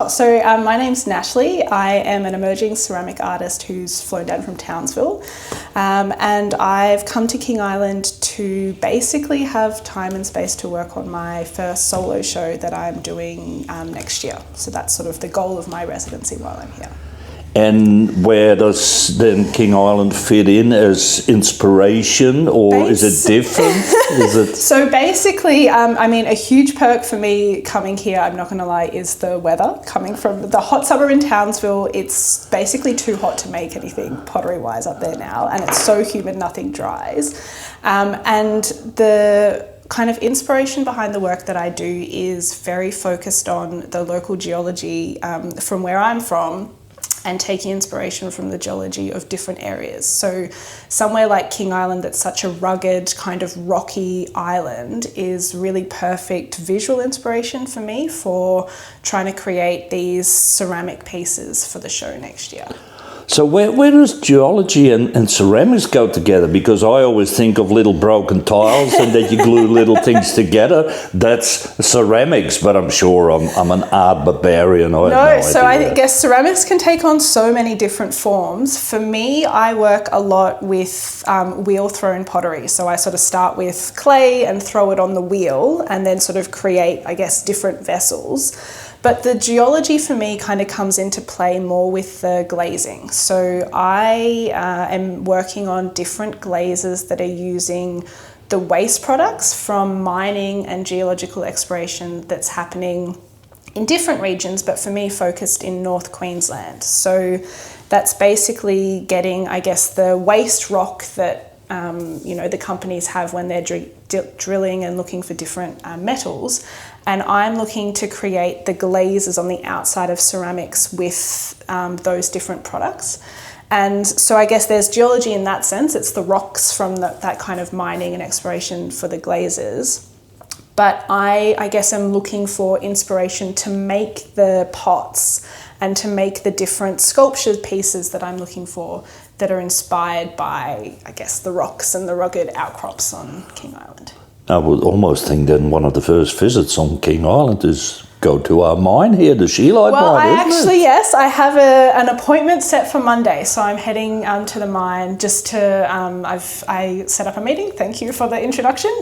So my name's Natalie. I am an emerging ceramic artist who's flown down from Townsville, and I've come to King Island to basically have time and space to work on my first solo show that I'm doing next year. So that's sort of the goal of my residency while I'm here. And where does then King Island fit in as inspiration, or is it different? So basically, a huge perk for me coming here, I'm not going to lie, is the weather. Coming from the hot summer in Townsville, it's basically too hot to make anything pottery-wise up there now, and it's so humid, nothing dries. And the kind of inspiration behind the work that I do is very focused on the local geology from where I'm from, and taking inspiration from the geology of different areas. So somewhere like King Island, that's such a rugged kind of rocky island, is really perfect visual inspiration for me for trying to create these ceramic pieces for the show next year. So where does geology and ceramics go together? Because I always think of little broken tiles and that you glue little things together. That's ceramics, but I'm sure I'm an art barbarian. I guess ceramics can take on so many different forms. For me, I work a lot with wheel-thrown pottery. So I sort of start with clay and throw it on the wheel and then sort of create, I guess, different vessels. But the geology for me kind of comes into play more with the glazing. So I am working on different glazes that are using the waste products from mining and geological exploration that's happening in different regions, but for me focused in North Queensland. So that's basically getting, I guess, the waste rock that the companies have when they're drilling and looking for different metals. And I'm looking to create the glazes on the outside of ceramics with those different products. And so I guess there's geology in that sense. It's the rocks from that kind of mining and exploration for the glazes. But I guess I'm looking for inspiration to make the pots and to make the different sculpture pieces that I'm looking for that are inspired by, I guess, the rocks and the rugged outcrops on King Island. I would almost think that one of the first visits on King Island is go to our mine here, the Scheelite mine, Yes, I have an appointment set for Monday, so I'm heading to the mine just to, I set up a meeting, thank you for the introduction,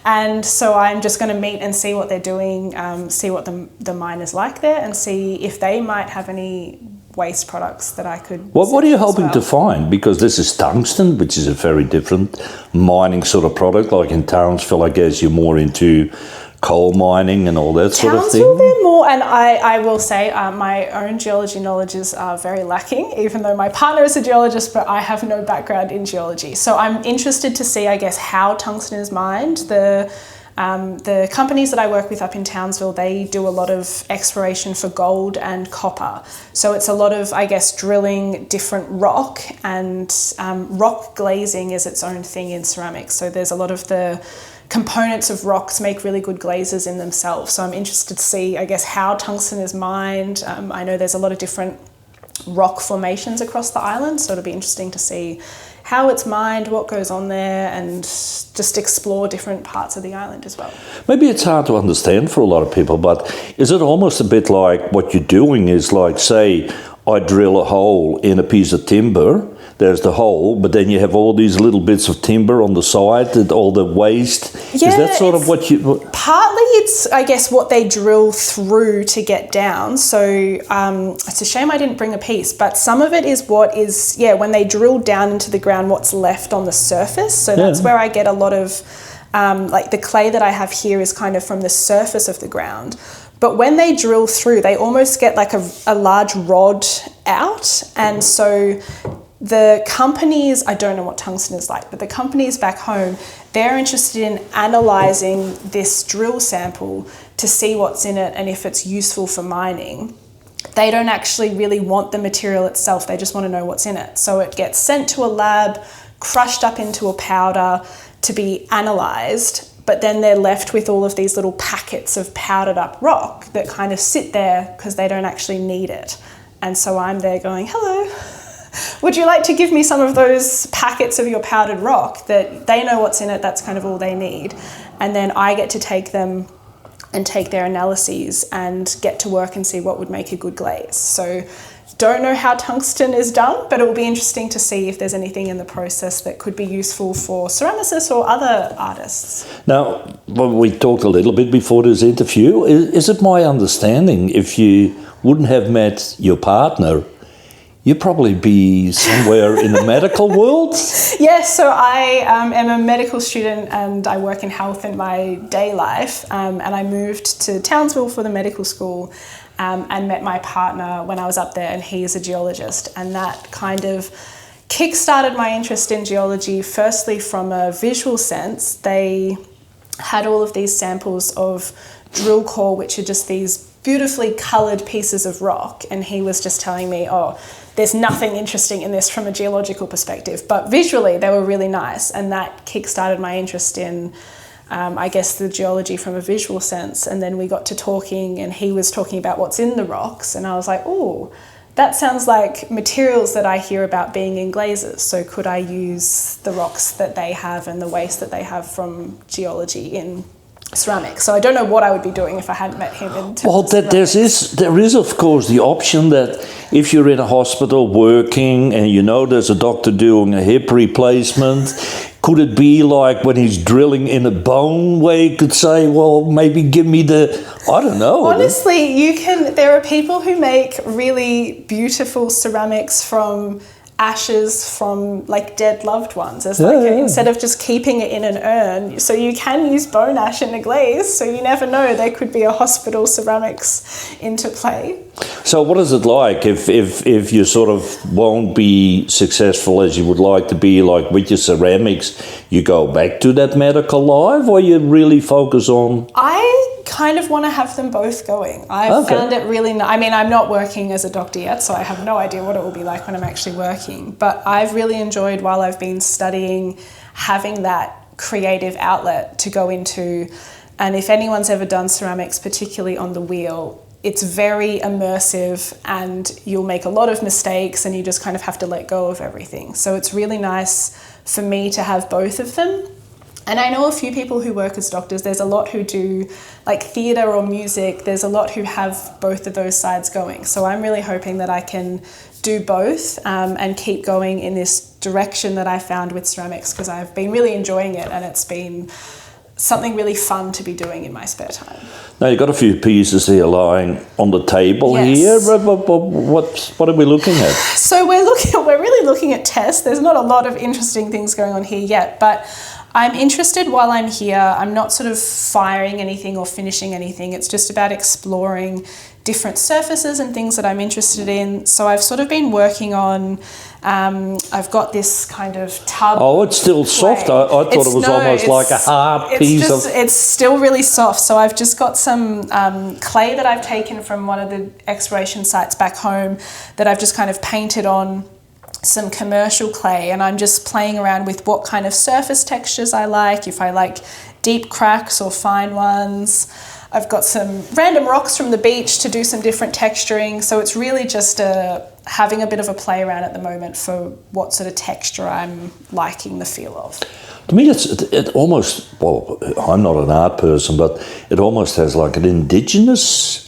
and so I'm just going to meet and see what they're doing, see what the mine is like there, and see if they might have any waste products that I could... What are you hoping to find? Because this is tungsten, which is a very different mining sort of product. Like in Townsville, I guess you're more into coal mining and all that sort of thing. Townsville, they're more, and I will say my own geology knowledge is very lacking, even though my partner is a geologist, but I have no background in geology. So I'm interested to see, I guess, how tungsten is mined. The companies that I work with up in Townsville, they do a lot of exploration for gold and copper. So it's a lot of, I guess, drilling different rock, and rock glazing is its own thing in ceramics. So there's a lot of the components of rocks make really good glazes in themselves. So I'm interested to see, I guess, how tungsten is mined. I know there's a lot of different rock formations across the island, so it'll be interesting to see how it's mined, what goes on there, and just explore different parts of the island as well. Maybe it's hard to understand for a lot of people, but is it almost a bit like what you're doing is like, say, I drill a hole in a piece of timber, there's the hole, but then you have all these little bits of timber on the side and all the waste. Yeah, is that sort of what you... Partly it's, I guess, what they drill through to get down. So it's a shame I didn't bring a piece, but some of it is what is, when they drill down into the ground, what's left on the surface. So that's where I get a lot of, like the clay that I have here is kind of from the surface of the ground. But when they drill through, they almost get like a large rod out. And so the companies, I don't know what tungsten is like, but the companies back home, they're interested in analysing this drill sample to see what's in it and if it's useful for mining. They don't actually really want the material itself, they just want to know what's in it. So it gets sent to a lab, crushed up into a powder to be analysed, but then they're left with all of these little packets of powdered up rock that kind of sit there because they don't actually need it. And so I'm there going, hello, would you like to give me some of those packets of your powdered rock that they know what's in it, that's kind of all they need. And then I get to take them and take their analyses and get to work and see what would make a good glaze. So don't know how tungsten is done, but it will be interesting to see if there's anything in the process that could be useful for ceramicists or other artists. Now, well, we talked a little bit before this interview. Is it my understanding if you wouldn't have met your partner, you'd probably be somewhere in the medical world? Yes, so I am a medical student and I work in health in my day life. And I moved to Townsville for the medical school and met my partner when I was up there, and he is a geologist. And that kind of kick-started my interest in geology, firstly from a visual sense. They had all of these samples of drill core, which are just these beautifully coloured pieces of rock. And he was just telling me, oh, there's nothing interesting in this from a geological perspective. But visually, they were really nice. And that kick-started my interest in, I guess, the geology from a visual sense. And then we got to talking, and he was talking about what's in the rocks. And I was like, oh, that sounds like materials that I hear about being in glazes. So could I use the rocks that they have and the waste that they have from geology in ceramics? So I don't know what I would be doing if I hadn't met him. Well, there is of course the option that if you're in a hospital working and you know there's a doctor doing a hip replacement, could it be like when he's drilling in a bone where you could say, well, maybe give me I don't know. Honestly, there are people who make really beautiful ceramics from ashes from like dead loved ones. Instead of just keeping it in an urn. So you can use bone ash in a glaze. So you never know, there could be a hospital ceramics into play. So what is it like if you sort of won't be successful as you would like to be, like with your ceramics, you go back to that medical life, or you really focus on? I kind of want to have them both going. I've found it really I mean, I'm not working as a doctor yet, so I have no idea what it will be like when I'm actually working. But I've really enjoyed, while I've been studying, having that creative outlet to go into. And if anyone's ever done ceramics, particularly on the wheel, it's very immersive and you'll make a lot of mistakes and you just kind of have to let go of everything. So it's really nice for me to have both of them. And I know a few people who work as doctors. There's a lot who do like theatre or music. There's a lot who have both of those sides going. So I'm really hoping that I can do both and keep going in this direction that I found with ceramics, because I've been really enjoying it and it's been something really fun to be doing in my spare time. Now you've got a few pieces here lying on the table here. What are we looking at? So we're really looking at tests. There's not a lot of interesting things going on here yet, but I'm interested while I'm here. I'm not sort of firing anything or finishing anything. It's just about exploring different surfaces and things that I'm interested in. So I've sort of been working on, I've got this kind of tub. Oh, it's still soft. I thought it was almost like a hard piece of... It's still really soft. So I've just got some clay that I've taken from one of the exploration sites back home that I've just kind of painted on some commercial clay, and I'm just playing around with what kind of surface textures I like, if I like deep cracks or fine ones. I've got some random rocks from the beach to do some different texturing. So it's really just having a bit of a play around at the moment for what sort of texture I'm liking the feel of. To me, it almost, well, I'm not an art person, but it almost has like an indigenous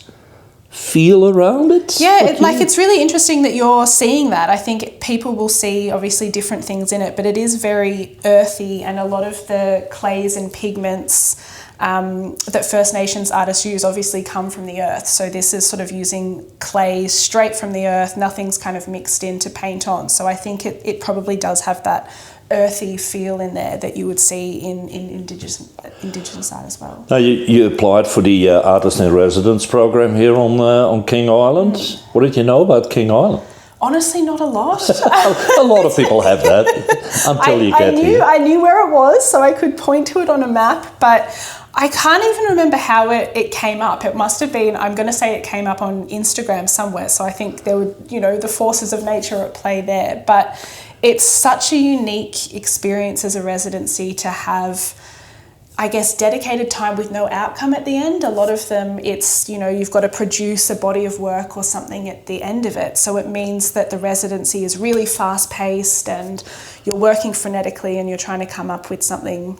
feel around it. Yeah, it's really interesting that you're seeing that. I think people will see obviously different things in it, but it is very earthy, and a lot of the clays and pigments that First Nations artists use obviously come from the earth. So this is sort of using clay straight from the earth. Nothing's kind of mixed in to paint on. So I think it probably does have that earthy feel in there that you would see in Indigenous art as well. Now you applied for the Artist in Residence program here on King Island. What did you know about King Island? Honestly, not a lot. A lot of people have that until you get here. I knew where it was, so I could point to it on a map, but I can't even remember how it came up. It must have been, I'm going to say it came up on Instagram somewhere, so I think there were, the forces of nature at play there. But it's such a unique experience as a residency to have, I guess, dedicated time with no outcome at the end. A lot of them, it's, you've got to produce a body of work or something at the end of it. So it means that the residency is really fast paced and you're working frenetically and you're trying to come up with something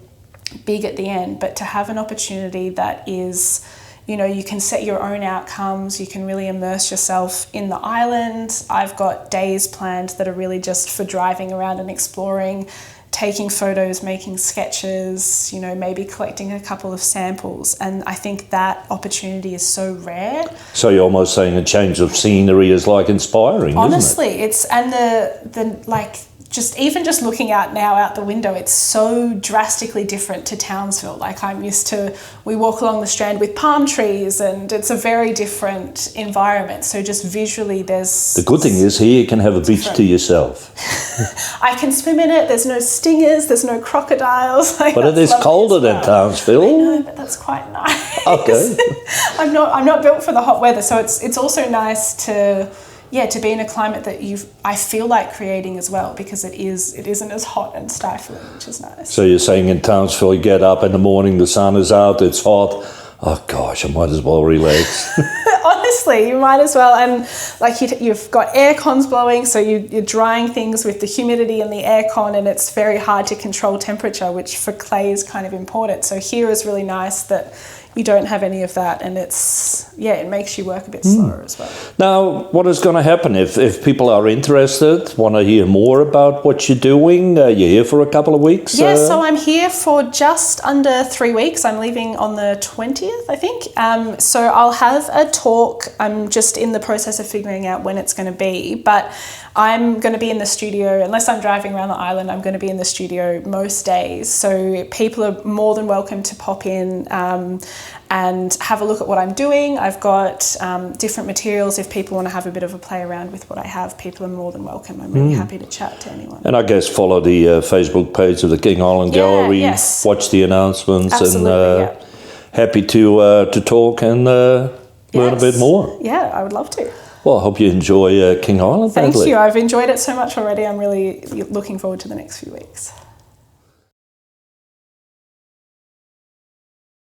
big at the end. But to have an opportunity that is You can set your own outcomes. You can really immerse yourself in the island. I've got days planned that are really just for driving around and exploring, taking photos, making sketches, maybe collecting a couple of samples. And I think that opportunity is so rare. So you're almost saying a change of scenery is like inspiring, honestly, isn't it? it's, and just looking out the window, it's so drastically different to Townsville. Like I'm used to, we walk along the Strand with palm trees and it's a very different environment. So just visually there's... The good thing is here you can have a beach to yourself. I can swim in it, there's no stingers, there's no crocodiles. But it is colder than Townsville. I know, but that's quite nice. Okay. I'm not built for the hot weather, so it's also nice to be in a climate that I feel like creating as well, because it isn't as hot and stifling, which is nice. So you're saying in Townsville you get up in the morning, the sun is out, it's hot. Oh gosh, I might as well relax. Honestly, you might as well. And like you've got air cons blowing, so you're drying things with the humidity and the air con, and it's very hard to control temperature, which for clay is kind of important. So here is really nice that you don't have any of that, and it makes you work a bit slower as well. Now, what is going to happen if people are interested, want to hear more about what you're doing? You're here for a couple of weeks? Yeah, so I'm here for just under 3 weeks. I'm leaving on the 20th, I think. So I'll have a talk. I'm just in the process of figuring out when it's going to be, but I'm going to be in the studio, unless I'm driving around the island, I'm going to be in the studio most days. So people are more than welcome to pop in and have a look at what I'm doing. I've got different materials. If people want to have a bit of a play around with what I have, people are more than welcome. I'm really happy to chat to anyone. And I guess follow the Facebook page of the King Island Gallery, yes. Watch the announcements. Absolutely, and happy to talk and learn a bit more. Yeah, I would love to. Well, I hope you enjoy King Island. Thank Natalie. you. I've enjoyed it so much already. I'm really looking forward to the next few weeks.